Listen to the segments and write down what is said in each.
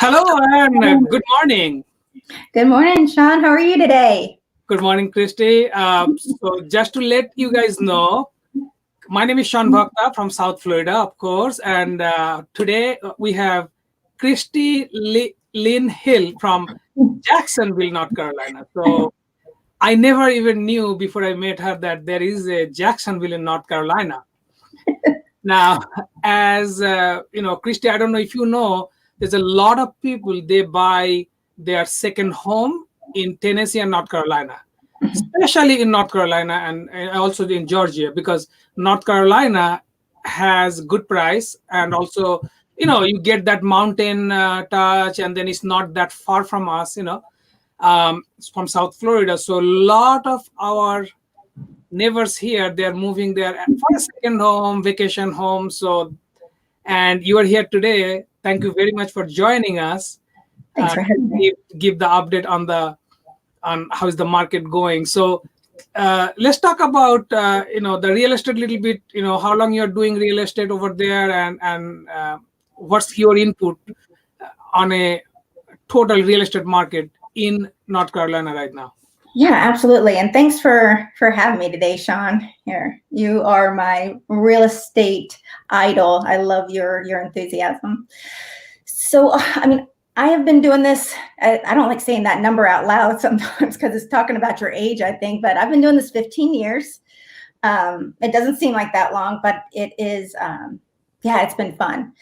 Hello and good morning. Good morning, Sean. How are you today? Good morning, Christi. So just to let you guys know, my name is Sean Bhakta from South Florida, of course. And today we have Christi Lyn Hill from Jacksonville, North Carolina. So I never even knew before I met her that there is a Jacksonville in North Carolina. Now, as Christi, I don't know if you know, there's a lot of people, they buy their second home in Tennessee and North Carolina, especially in North Carolina and also in Georgia, because North Carolina has good price, and also, you get that mountain touch, and then it's not that far from us, from South Florida. So a lot of our neighbors here, they're moving there for a second home, vacation home. So, and you are here today. Thank you very much for joining us. Thanks for having me. Give the update on how is the market going. So let's talk about the real estate a little bit. How long you're doing real estate over there, and what's your input on a total real estate market in North Carolina right now? Yeah, absolutely. And thanks for having me today, Sean. Here, you are my real estate idol. I love your enthusiasm. So, I have been doing this. I don't like saying that number out loud sometimes because it's talking about your age, I think, but I've been doing this 15 years. It doesn't seem like that long, but it is, it's been fun.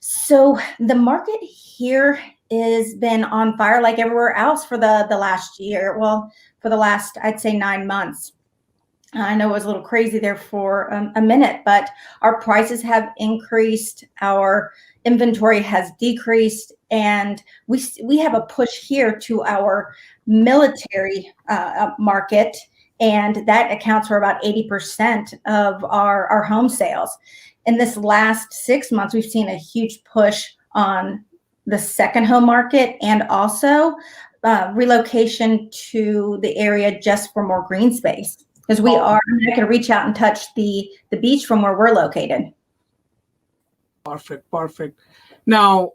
So the market here has been on fire like everywhere else for the last year. Well, for the last, I'd say 9 months. I know it was a little crazy there for a minute, but our prices have increased, our inventory has decreased, and we have a push here to our military market, and that accounts for about 80% of our home sales. In this last 6 months, we've seen a huge push on the second home market, and also relocation to the area just for more green space, because I can reach out and touch the beach from where we're located. Perfect. Now,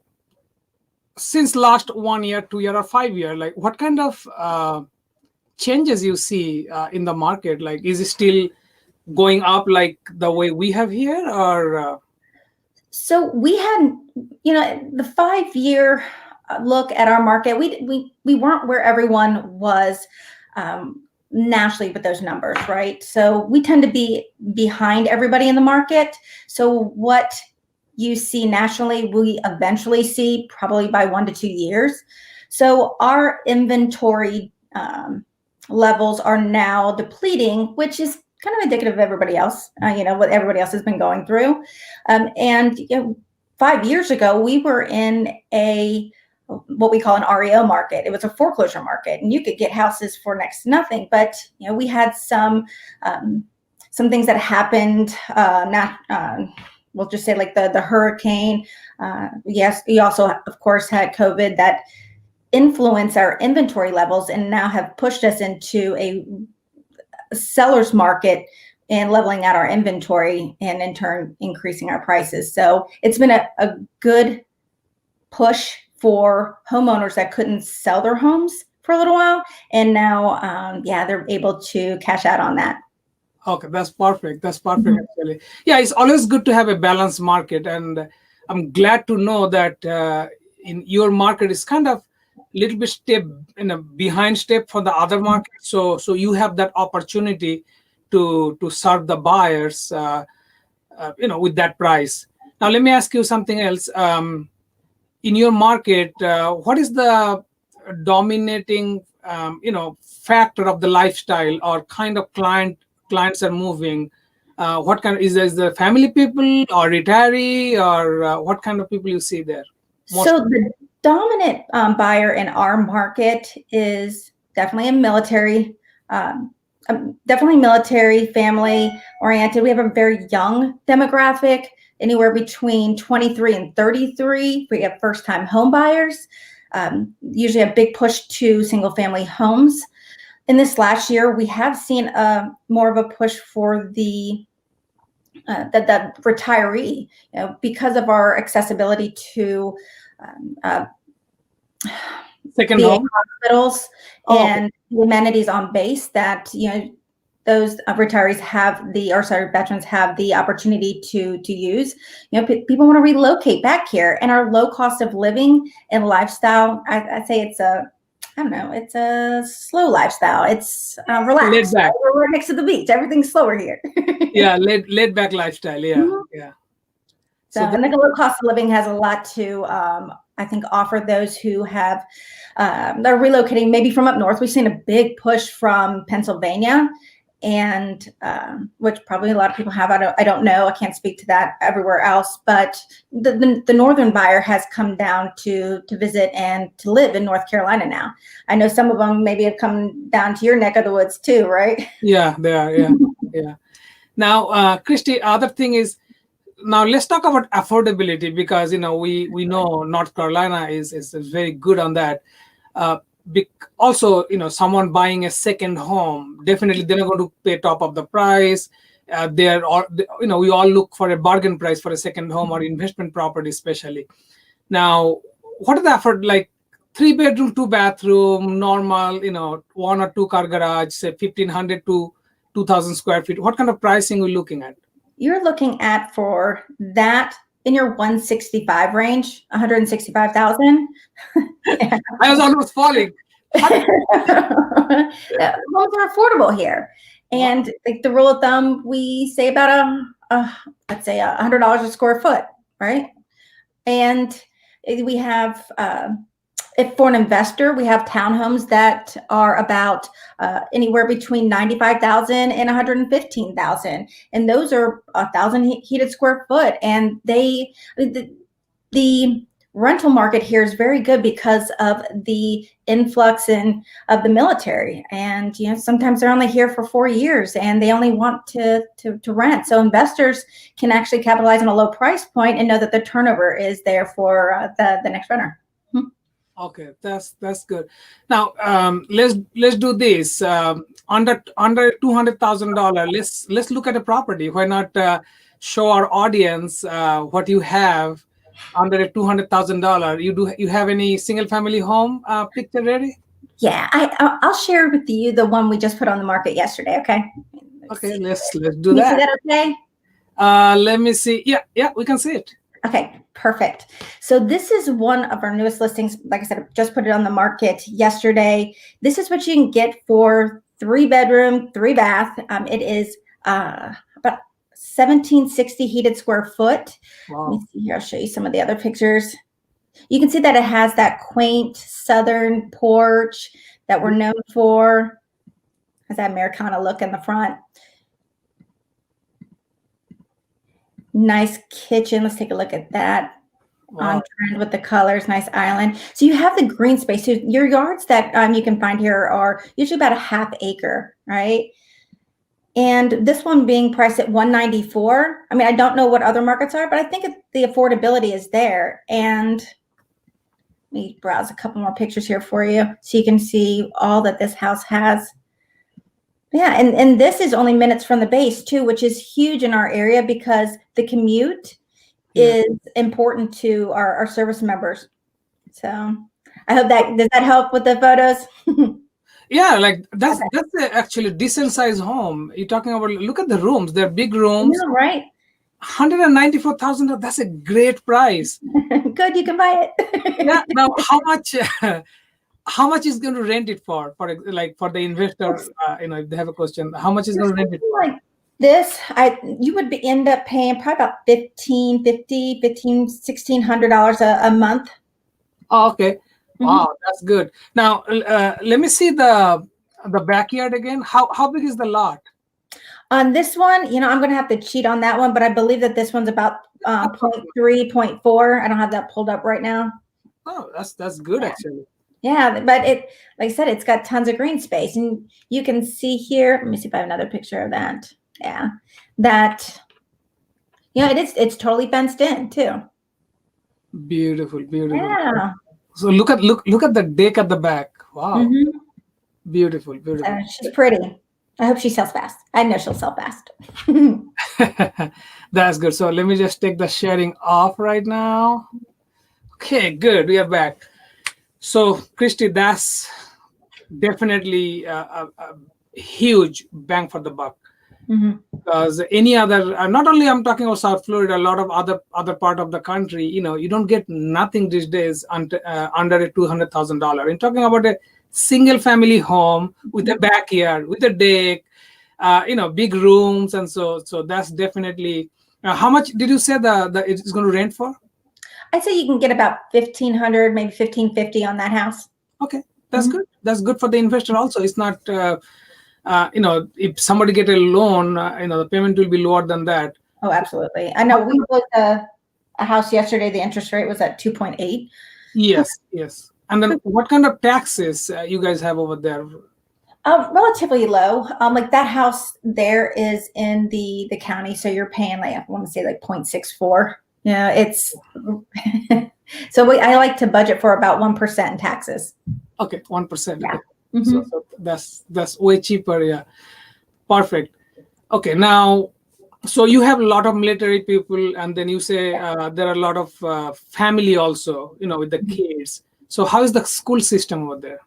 since last 1 year, 2 year, or 5 year, like what kind of changes you see in the market? Like, is it still going up like the way we have here, or? So we had, the 5-year look at our market. We weren't where everyone was nationally with those numbers, right? So we tend to be behind everybody in the market. So what you see nationally, we eventually see probably by 1 to 2 years. So our inventory levels are now depleting, which is kind of indicative of everybody else, what everybody else has been going through. And 5 years ago, we were in what we call an REO market. It was a foreclosure market, and you could get houses for next to nothing. But we had some things that happened. We'll just say like the hurricane. Yes, we also of course had COVID that influenced our inventory levels, and now have pushed us into a seller's market and leveling out our inventory, and in turn increasing our prices. So it's been a good push for homeowners that couldn't sell their homes for a little while, and now they're able to cash out on that. Okay, that's perfect. Actually. Yeah, it's always good to have a balanced market, and I'm glad to know that in your market is kind of a little bit behind step for the other market. So you have that opportunity to serve the buyers, with that price. Now, let me ask you something else. In your market, what is the dominating, factor of the lifestyle or kind of clients are moving? What kind is the family people or retiree, or what kind of people you see there? So the dominant buyer in our market is definitely military, family oriented. We have a very young demographic, anywhere between 23 and 33. We have first time home buyers, usually a big push to single family homes. In this last year, we have seen more of a push for the retiree, because of our accessibility to Second VA home. hospitals Oh, and the amenities on base that, those retirees veterans have the opportunity to use. People want to relocate back here, and our low cost of living and lifestyle, I'd say it's it's a slow lifestyle. It's laid relaxed. back. We're right next to the beach. Everything's slower here. Yeah, laid back lifestyle. Yeah, Mhm. yeah. So, and the low cost of living has a lot to, I think, offer those who have, they're relocating maybe from up north. We've seen a big push from Pennsylvania, and which probably a lot of people have. I don't know. I can't speak to that everywhere else, but the northern buyer has come down to visit and to live in North Carolina now. I know some of them maybe have come down to your neck of the woods too, right? Yeah, they are. Yeah, yeah. Now, Christi, other thing is, now let's talk about affordability, because we know North Carolina is very good on that. Also, someone buying a second home, definitely they're not going to pay top of the price. They're all, we all look for a bargain price for a second home or investment property, especially. Now, what is the effort like? 3 bedroom, 2 bathroom, normal, 1 or 2 car garage, say 1,500 to 2,000 square feet. What kind of pricing we looking at? You're looking at, for that, in your 165 range, 165,000. I was almost falling. Homes are affordable here, and like the rule of thumb, we say about let's say $100 a square foot, right? And we have, if for an investor, we have townhomes that are about anywhere between 95,000 and 115,000, and those are 1,000 heated square foot. And the rental market here is very good because of the influx of the military, and sometimes they're only here for 4 years and they only want to rent. So investors can actually capitalize on a low price point and know that the turnover is there for the next renter. Okay, that's good. Now, let's do this. Under $200,000, let's look at a property. Why not show our audience what you have under a $200,000? You have any single family home picture ready? Yeah, I'll share with you the one we just put on the market yesterday. Okay. Okay, let's do Can you that. see that okay? Let me see. Yeah, we can see it. Okay, perfect. So this is one of our newest listings. Like I said, I just put it on the market yesterday. This is what you can get for 3 bedroom, 3 bath. It is about 1,760 heated square foot. Wow. Let me see here. I'll show you some of the other pictures. You can see that it has that quaint southern porch that we're known for. Has that Americana look in the front. Nice kitchen. Let's take a look at that. Wow. On trend with the colors. Nice island. So you have the green space. So your yards that you can find here are usually about a half acre, right? And this one being priced at $194. I mean, I don't know what other markets are, but I think the affordability is there. And let me browse a couple more pictures here for you so you can see all that this house has. Yeah, and this is only minutes from the base too, which is huge in our area because the commute is important to our service members. So I hope does that help with the photos? Yeah, like that's actually decent size home. You're talking about, look at the rooms. They're big rooms. Yeah, right. $194,000. That's a great price. Good, you can buy it. Yeah. Now, how much is going to rent it for the investor? If they have a question, how much is going to rent it for? Like this, you would end up paying probably about $1,600 a month. Oh, okay. Wow, that's good. Now, let me see the backyard again. How big is the lot? On this one, I'm going to have to cheat on that one, but I believe that this one's about 0.3, 0.4. I don't have that pulled up right now. Oh, that's good actually. Yeah, but like I said, it's got tons of green space, and you can see here. Let me see if I have another picture of that. Yeah, it's totally fenced in too. Beautiful. Yeah. So look at the deck at the back. Wow. Beautiful. She's pretty. I hope she sells fast. I know she'll sell fast. That's good. So let me just take the sharing off right now. Okay, good. We are back. So, Christy, that's definitely a huge bang for the buck. Because any other, not only I'm talking about South Florida, a lot of other part of the country, you don't get nothing these days under a $200,000. I'm talking about a single family home with a backyard, with a deck, big rooms, and so that's definitely. How much did you say the it's going to rent for? I'd say you can get about 1,500, maybe 1,550 on that house. Okay, that's good. That's good for the investor also. It's not. If somebody get a loan, the payment will be lower than that. Oh, absolutely. I know we looked at a house yesterday. The interest rate was at 2.8. Yes. And then what kind of taxes you guys have over there? Relatively low. Like that house there is in the county, so you're paying like, I want to say like 0.64. Yeah, it's so I like to budget for about 1% in taxes. Okay, 1%. Yeah. Okay. So that's way cheaper. Yeah, perfect. Okay, now, so you have a lot of military people, and then you say there are a lot of family also, with the kids. So how is the school system over there?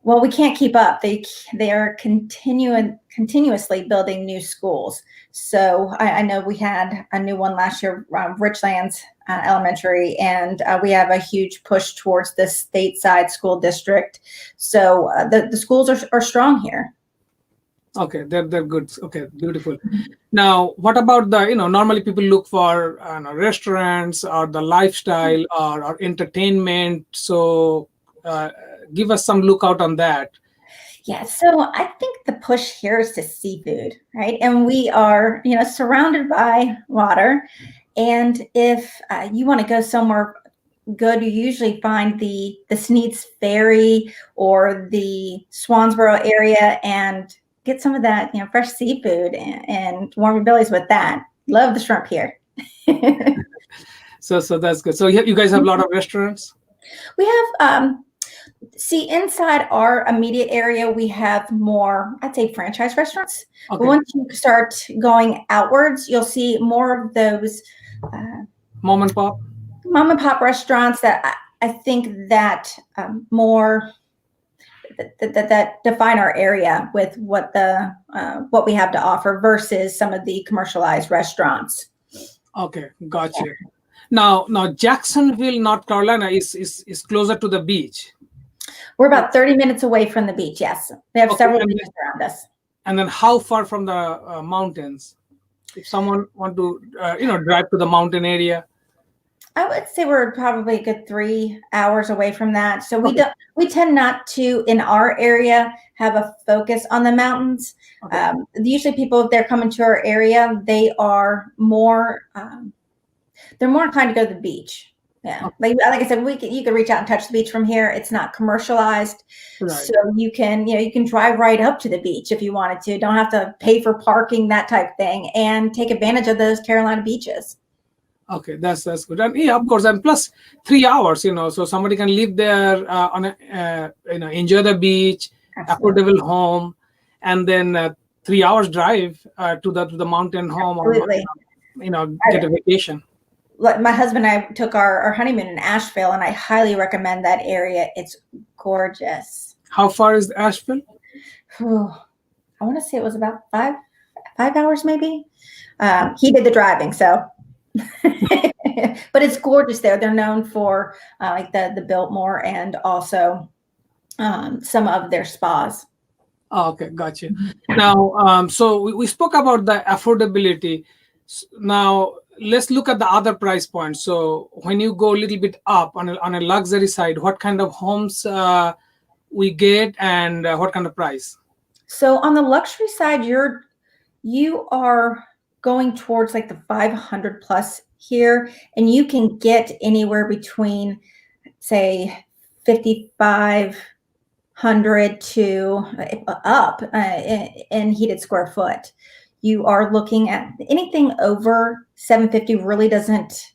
Well, we can't keep up. They are continuously building new schools. So I know we had a new one last year, Richlands Elementary, and we have a huge push towards the stateside school district. So the schools are strong here. Okay, they're good. Okay, beautiful. Now, what about the, normally people look for restaurants or the lifestyle or entertainment. So give us some lookout on that. Yeah, so I think the push here is to seafood, right? And we are, surrounded by water. And if you want to go somewhere good, you usually find the Sneads Ferry or the Swansboro area and get some of that, fresh seafood and warm your bellies with that. Love the shrimp here. So that's good. So you guys have a lot of restaurants? We have, inside our immediate area, we have more, I'd say, franchise restaurants. Okay. But once you start going outwards, you'll see more of those mom and pop restaurants that I think that more that define our area with what we have to offer versus some of the commercialized restaurants. Okay, gotcha. Now Jacksonville, North Carolina is closer to the beach. We're about 30 minutes away from the beach. Yes, we have several beaches around us. And then how far from the mountains? If someone want to drive to the mountain area, I would say we're probably a good 3 hours away from that. So we tend not to, in our area, have a focus on the mountains. Okay. Usually people, if they're coming to our area, they are more, they're more inclined to go to the beach. Yeah. Okay. Like I said, you can reach out and touch the beach from here. It's not commercialized. Right. So you can drive right up to the beach if you wanted to. Don't have to pay for parking, that type of thing, and take advantage of those Carolina beaches. Okay, that's good. And yeah, of course, and plus 3 hours, so somebody can live there enjoy the beach, absolutely, affordable home, and then 3 hours drive to the mountain home, absolutely, or get a vacation. My husband and I took our honeymoon in Asheville, and I highly recommend that area. It's gorgeous. How far is Asheville? I want to say it was about 5 hours, maybe. He did the driving, so. But it's gorgeous there. They're known for like the Biltmore and also some of their spas. Oh, okay, gotcha. Now, so we spoke about the affordability. Now let's look at the other price points. So when you go a little bit up on a luxury side, what kind of homes we get and what kind of price? So on the luxury side, you are going towards like the 500 plus here, and you can get anywhere between, say, 5,500 to up in heated square foot. You are looking at anything over 750 really doesn't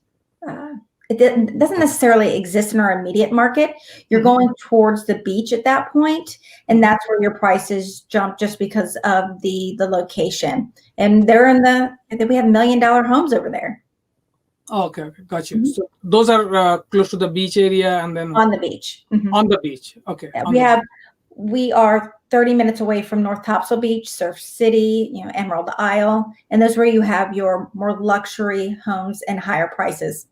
necessarily exist in our immediate market. You're going towards the beach at that point, and that's where your prices jump just because of the location. And we have $1 million homes over there. Okay, okay, got you. So those are close to the beach area, and then On the beach. on the beach. Okay, Yeah, we are 30 minutes away from North Topsail Beach, Surf City, Emerald Isle, and those where you have your more luxury homes and higher prices.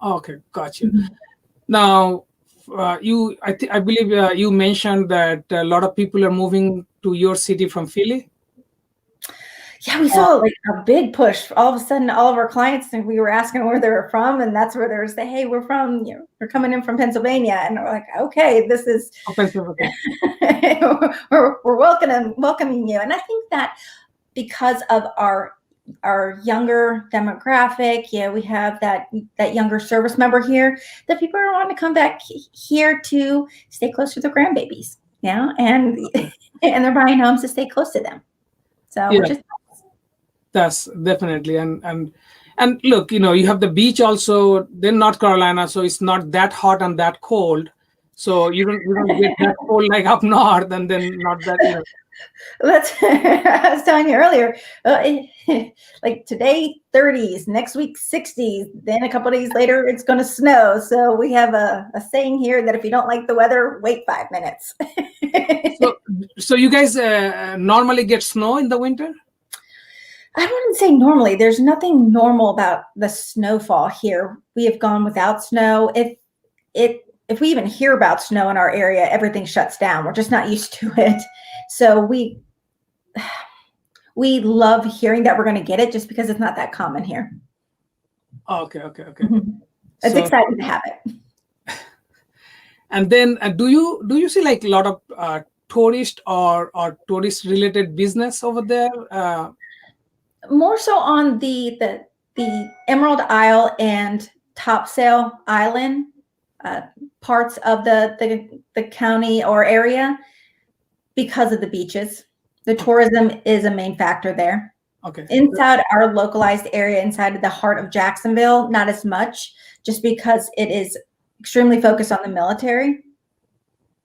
Okay, got you. Now, I believe you mentioned that a lot of people are moving to your city from Philly. Yeah, we saw like a big push. All of a sudden, all of our clients, and we were asking where they were from, and that's where they were saying, "Hey, we're from, we're coming in from Pennsylvania," and we're like, "Okay, this is we're welcoming you." And I think that because of our younger demographic, we have that younger service member here, that people are wanting to come back here to stay close to their grandbabies, and they're buying homes to stay close to them. So we're just. That's definitely, and look, you have the beach also, then North Carolina, so it's not that hot and that cold, so you don't get that cold like up north, and then not that. That's I was telling you earlier, like today 30s, next week 60s, then a couple of days later it's going to snow. So we have a saying here that if you don't like the weather, wait 5 minutes. So you guys normally get snow in the winter? I wouldn't say normally. There's nothing normal about the snowfall here. We have gone without snow. If we even hear about snow in our area, everything shuts down. We're just not used to it. So we love hearing that we're going to get it, just because it's not that common here. Okay. It's exciting to have it. And then do you see like a lot of tourist or tourist related business over there? More so on the Emerald Isle and Topsail Island parts of the county or area, because of the beaches. The tourism is a main factor there. Okay. Inside our localized area, inside of the heart of Jacksonville, not as much, just because it is extremely focused on the military.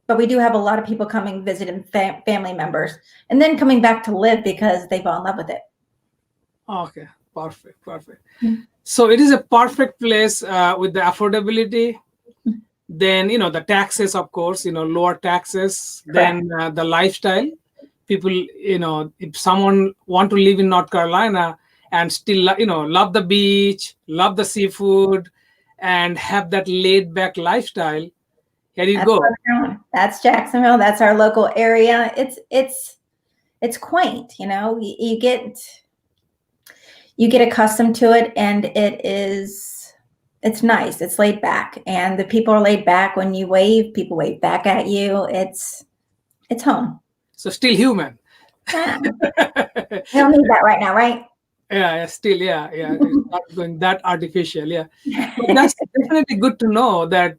But we do have a lot of people coming, visiting family members, and then coming back to live because they fall in love with it. Okay, perfect. So it is a perfect place with the affordability. Then the taxes, of course, lower taxes. Correct. Then the lifestyle. People, if someone want to live in North Carolina and still love the beach, love the seafood, and have that laid back lifestyle, here you go. That's Jacksonville. That's our local area. It's quaint. You get accustomed to it, and it's nice. It's laid back, and the people are laid back. When you wave, people wave back at you. It's home. So still human. Yeah. We don't need that right now, right? Yeah, still, yeah. It's not going that artificial, yeah. But that's definitely good to know that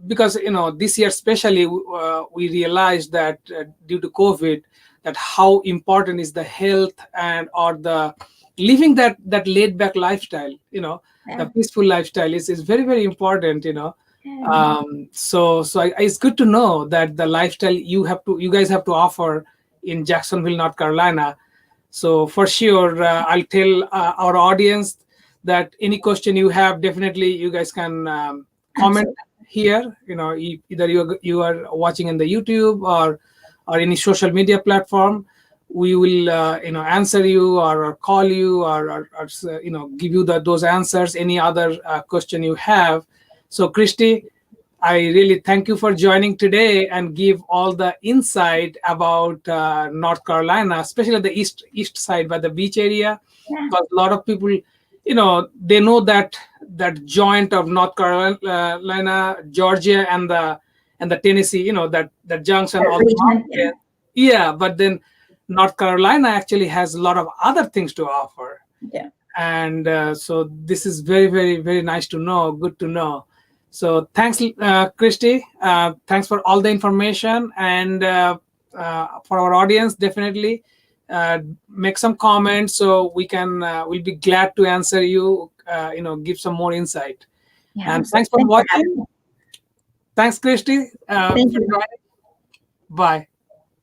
because this year especially we realized that due to COVID, that how important is the health or the living that laid back lifestyle, the peaceful lifestyle is very, very important, So it's good to know that the lifestyle you guys have to offer in Jacksonville, North Carolina. So for sure, I'll tell our audience that any question you have, definitely you guys can comment here. Either you are watching in the YouTube or any social media platform. We will answer you or call you or give you those answers. Any other question you have. So Christi, I really thank you for joining today and give all the insight about North Carolina, especially the east side by the beach area. Yeah. Because a lot of people, they know that joint of North Carolina, Georgia, and the Tennessee, that junction. Yeah, but then North Carolina actually has a lot of other things to offer. Yeah. And so this is very, very, very nice to know. Good to know. So thanks, Christi. Thanks for all the information. And for our audience, definitely make some comments so we'll be glad to answer you, give some more insight. Yeah, and thanks for watching. Thanks, Christi. Thank you. Bye.